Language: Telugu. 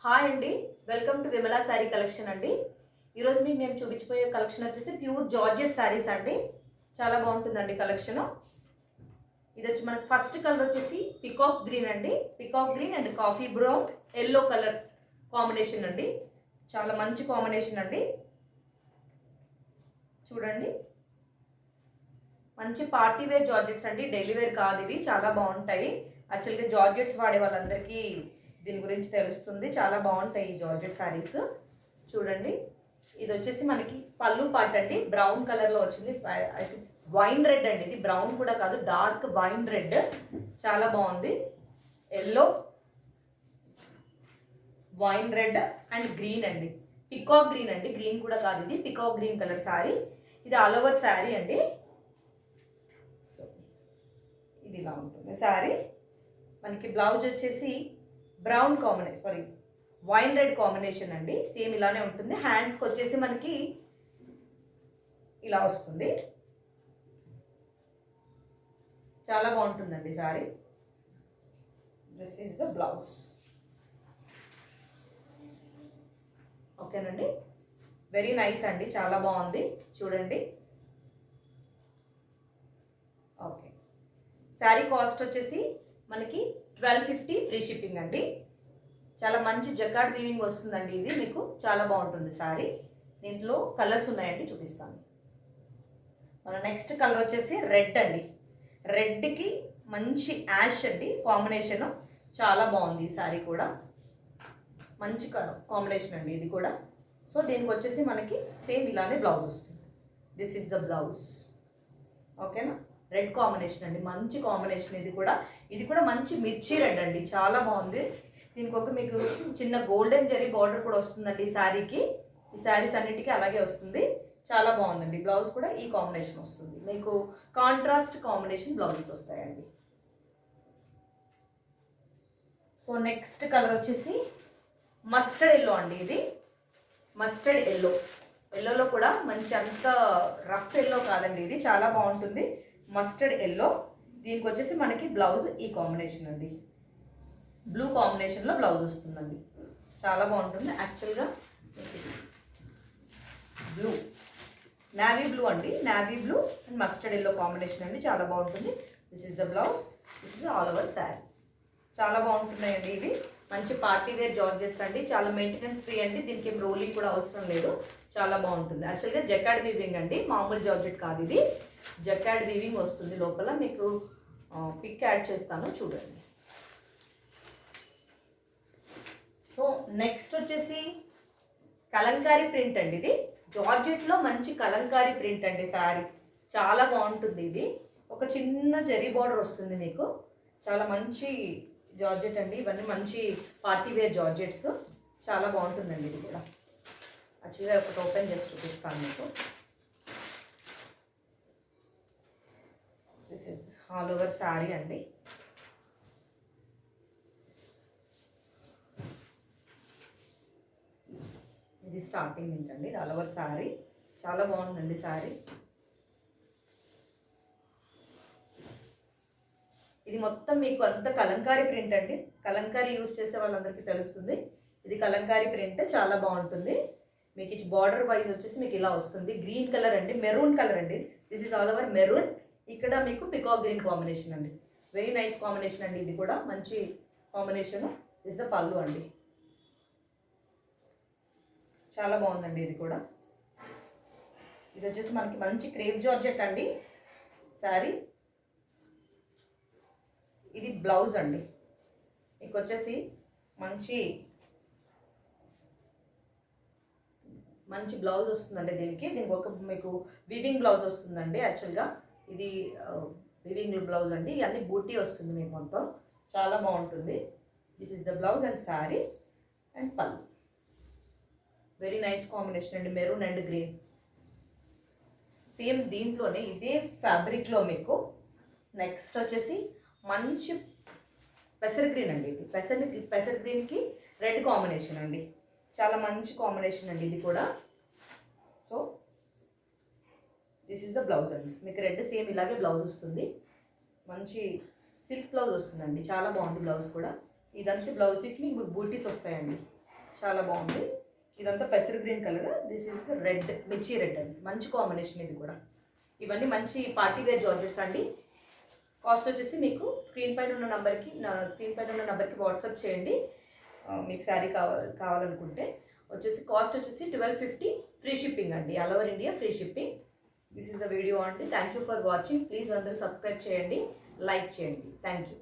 హాయ్ అండి, welcome to Vimala sari collection అండి. ఈరోజు మీకు నేను చూపించిపోయే కలెక్షన్ వచ్చేసి ప్యూర్ జార్జెట్ శారీస్ అండి. చాలా బాగుంటుందండి కలెక్షన్. ఇది వచ్చి మనకి ఫస్ట్ కలర్ వచ్చేసి పికాక్ గ్రీన్ అండి. Peacock green and coffee brown yellow colour combination అండి. చాలా మంచి కాంబినేషన్ అండి. చూడండి, మంచి పార్టీ వేర్ జార్జెట్స్ అండి, డైలీ వేర్ కాదు ఇవి. చాలా బాగుంటాయి. యాక్చువల్గా జార్జెట్స్ వాడే వాళ్ళందరికీ దీని గురించి తెలుస్తుంది. చాలా బాగుంటాయి ఈ జార్జెట్ శారీస్. చూడండి, ఇది వచ్చేసి మనకి పళ్ళు పార్ట్ అండి. బ్రౌన్ కలర్లో వచ్చింది. వైన్ రెడ్ అండి, ఇది బ్రౌన్ కూడా కాదు, డార్క్ వైన్ రెడ్. చాలా బాగుంది. Yellow, wine red and green అండి. పికాక్ గ్రీన్ అండి, గ్రీన్ కూడా కాదు, ఇది పికాక్ గ్రీన్ కలర్ శారీ. ఇది ఆల్ ఓవర్ శారీ అండి. సో ఇది ఇలా ఉంటుంది శారీ. మనకి బ్లౌజ్ వచ్చేసి brown combination, wine red combination అండి. సేమ్ ఇలానే ఉంటుంది. హ్యాండ్స్కి వచ్చేసి మనకి ఇలా వస్తుంది. చాలా బాగుంటుందండి sorry. This is the blouse. ఓకేనండి, వెరీ నైస్ అండి, చాలా బాగుంది. చూడండి. ఓకే, శారీ కాస్ట్ వచ్చేసి మనకి 1250 ఫ్రీ షిప్పింగ్ అండి. చాలా మంచి జకార్డ్ వీవింగ్ వస్తుందండి. ఇది మీకు చాలా బాగుంటుంది శారీ. దీంట్లో కలర్స్ ఉన్నాయండి, చూపిస్తాను. మన నెక్స్ట్ కలర్ వచ్చేసి రెడ్ అండి. రెడ్కి మంచి యాష్ అండి కాంబినేషను. చాలా బాగుంది ఈ శారీ కూడా. మంచి కాంబినేషన్ అండి ఇది కూడా. సో దీనికి వచ్చేసి మనకి సేమ్ ఇలానే బ్లౌజ్ వస్తుంది. This is the blouse. ఓకేనా, రెడ్ కాంబినేషన్ అండి, మంచి కాంబినేషన్. ఇది కూడా మంచి మిర్చి రెడ్ అండి, చాలా బాగుంది. దీనికి ఒక మీకు చిన్న గోల్డెన్ జరీ బార్డర్ కూడా వస్తుందండి ఈ శారీకి. ఈ శారీస్ అన్నిటికీ అలాగే వస్తుంది. చాలా బాగుందండి. బ్లౌజ్ కూడా ఈ కాంబినేషన్ వస్తుంది. మీకు కాంట్రాస్ట్ కాంబినేషన్ బ్లౌజెస్ వస్తాయండి. సో నెక్స్ట్ కలర్ వచ్చేసి మస్టర్డ్ ఎల్లో అండి. ఇది మస్టర్డ్ ఎల్లో. ఎల్లోలో కూడా మంచి అంత రఫ్ ఎల్లో కాదండి, ఇది చాలా బాగుంటుంది. Mustard yellow. దీనికి వచ్చేసి మనకి బ్లౌజ్ ఈ కాంబినేషన్ అండి. బ్లూ కాంబినేషన్లో బ్లౌజ్ వస్తుందండి. చాలా బాగుంటుంది. యాక్చువల్గా బ్లూ, నావీ బ్లూ అండి. Navy blue and mustard yellow combination అండి, చాలా బాగుంటుంది. This is the blouse. This is all over sari. చాలా బాగుంటున్నాయండి ఇవి. మంచి పార్టీ వేర్ జార్జెట్స్ అండి. చాలా మెయింటెనెన్స్ ఫ్రీ అండి. దీనికి ఏం రోలింగ్ కూడా అవసరం లేదు. చాలా బాగుంటుంది. యాక్చువల్గా జకార్డ్ వీవింగ్ అండి, మామూలు జార్జెట్ కాదు ఇది. జకార్డ్ వీవింగ్ వస్తుంది లోపల. మీకు పిక్ యాడ్ చేస్తాను, చూడండి. సో నెక్స్ట్ వచ్చేసి కలంకారీ ప్రింట్ అండి. ఇది జార్జెట్లో మంచి కలంకారీ ప్రింట్ అండి శారీ. చాలా బాగుంటుంది. ఇది ఒక చిన్న జరీ బార్డర్ వస్తుంది మీకు. చాలా మంచి జార్జెట్ అండి. ఇవన్నీ మంచి పార్టీ వేర్ జార్జెట్స్. చాలా బాగుంటుందండి ఇది కూడా. యాక్చువల్గా ఒకటి ఓపెన్ చేసి చూపిస్తాను మీకు. This is all over sari అండి. ఇది స్టార్టింగ్ నుంచి అండి, ఇది ఆల్ ఓవర్ శారీ. చాలా బాగుందండి శారీ. ఇది మొత్తం మీకు అంత కలంకారీ ప్రింట్ అండి. కలంకారీ యూజ్ చేసే వాళ్ళందరికీ తెలుస్తుంది. ఇది కలంకారీ ప్రింట్, చాలా బాగుంటుంది. మీకు ఇది బార్డర్ వైజ్ వచ్చేసి మీకు ఇలా వస్తుంది. గ్రీన్ కలర్ అండి, మెరూన్ కలర్ అండి. This is all over maroon. ఇక్కడ మీకు పికాక్ గ్రీన్ కాంబినేషన్ అండి. వెరీ నైస్ కాంబినేషన్ అండి. ఇది కూడా మంచి కాంబినేషన్. దిస్ ద పళ్ళు అండి. చాలా బాగుందండి ఇది కూడా. ఇది వచ్చేసి మనకి మంచి క్రేప్ జార్జెట్ అండి శారీ. ఇది బ్లౌజ్ అండి. మీకు వచ్చేసి మంచి బ్లౌజ్ వస్తుందండి. దీనికి ఒక మీకు వీవింగ్ బ్లౌజ్ వస్తుందండి. యాక్చువల్గా ఇది వీవింగ్ బ్లౌజ్ అండి. ఇవన్నీ బూటీ వస్తుంది మీకు మొత్తం. చాలా బాగుంటుంది. This is the blouse and sari and పళ్ళు. వెరీ నైస్ కాంబినేషన్ అండి, మెరూన్ అండ్ గ్రీన్. సేమ్ దీంట్లోనే ఇదే ఫ్యాబ్రిక్లో మీకు నెక్స్ట్ వచ్చేసి మంచి పెసర్ గ్రీన్ అండి. ఇది పెసర్ గ్రీన్కి రెడ్ కాంబినేషన్ అండి. చాలా మంచి కాంబినేషన్ అండి ఇది కూడా. So this is the blouse అండి. మీకు రెడ్ సేమ్ ఇలాగే బ్లౌజ్ వస్తుంది. మంచి సిల్క్ బ్లౌజ్ వస్తుందండి. చాలా బాగుంది బ్లౌజ్ కూడా. ఇదంతా బ్లౌజ్కి మీకు బూటీస్ వస్తాయండి. చాలా బాగుంది. ఇదంతా పెసర్ green colour, this is red, మిర్చి రెడ్ అండి. మంచి కాంబినేషన్ ఇది కూడా. ఇవన్నీ మంచి పార్టీ వేర్ జార్జెట్స్ అండి. కాస్ట్ వచ్చేసి మీకు స్క్రీన్ పైన ఉన్న నెంబర్కి వాట్సాప్ చేయండి మీకు శారీ కావాలనుకుంటే. కాస్ట్ వచ్చేసి 1250 ఫ్రీ షిప్పింగ్ అండి. All over India free shipping. This is the video అండి. Thank you for watching. Please అందరూ సబ్స్క్రైబ్ చేయండి, లైక్ చేయండి. Thank you.